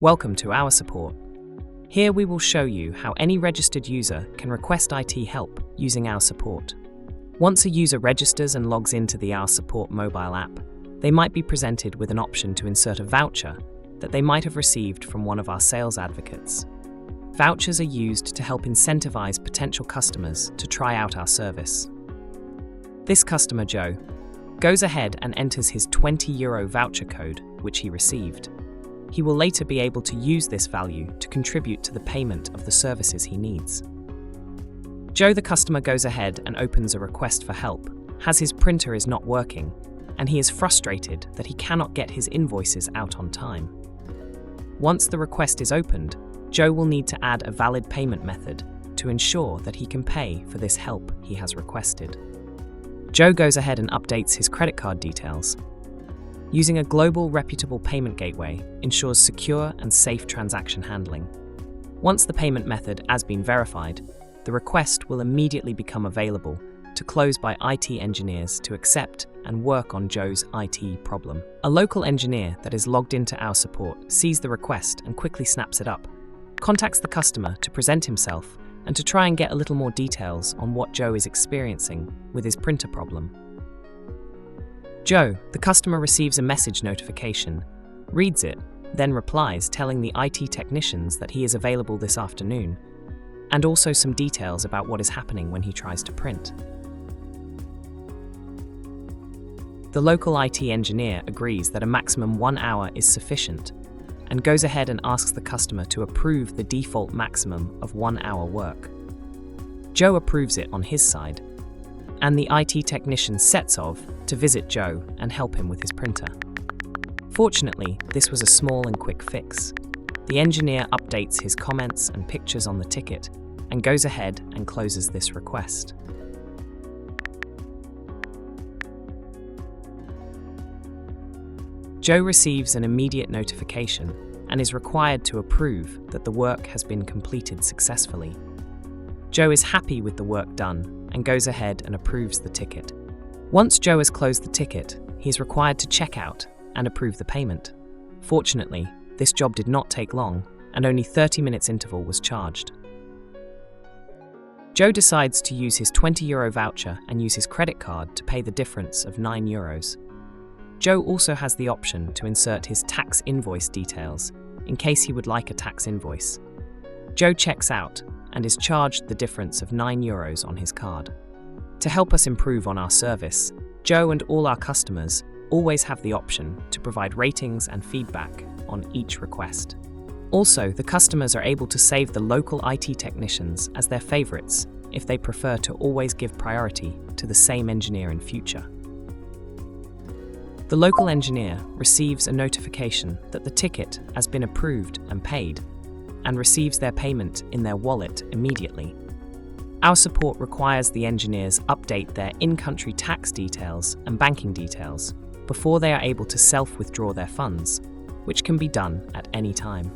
Welcome to OurSupport. Here we will show you how any registered user can request IT help using OurSupport. Once a user registers and logs into the OurSupport mobile app, they might be presented with an option to insert a voucher that they might have received from one of our sales advocates. Vouchers are used to help incentivize potential customers to try out our service. This customer, Joe, goes ahead and enters his €20 voucher code, which he received. He will later be able to use this value to contribute to the payment of the services he needs. Joe, the customer, goes ahead and opens a request for help, as his printer is not working, and he is frustrated that he cannot get his invoices out on time. Once the request is opened, Joe will need to add a valid payment method to ensure that he can pay for this help he has requested. Joe goes ahead and updates his credit card details. Using a global reputable payment gateway ensures secure and safe transaction handling. Once the payment method has been verified, the request will immediately become available to close by IT engineers to accept and work on Joe's IT problem. A local engineer that is logged into OurSupport sees the request and quickly snaps it up, contacts the customer to present himself and to try and get a little more details on what Joe is experiencing with his printer problem. Joe, the customer, receives a message notification, reads it, then replies telling the IT technicians that he is available this afternoon, and also some details about what is happening when he tries to print. The local IT engineer agrees that a maximum 1 hour is sufficient and goes ahead and asks the customer to approve the default maximum of 1 hour work. Joe approves it on his side, and the IT technician sets off to visit Joe and help him with his printer. Fortunately, this was a small and quick fix. The engineer updates his comments and pictures on the ticket and goes ahead and closes this request. Joe receives an immediate notification and is required to approve that the work has been completed successfully. Joe is happy with the work done and goes ahead and approves the ticket. Once Joe has closed the ticket, he is required to check out and approve the payment. Fortunately, this job did not take long and only 30 minutes interval was charged. Joe decides to use his €20 voucher and use his credit card to pay the difference of €9. Joe also has the option to insert his tax invoice details in case he would like a tax invoice. Joe checks out and is charged the difference of €9 on his card. To help us improve on our service, Joe and all our customers always have the option to provide ratings and feedback on each request. Also, the customers are able to save the local IT technicians as their favorites if they prefer to always give priority to the same engineer in future. The local engineer receives a notification that the ticket has been approved and paid, and receives their payment in their wallet immediately. OurSupport requires the engineers update their in-country tax details and banking details before they are able to self-withdraw their funds, which can be done at any time.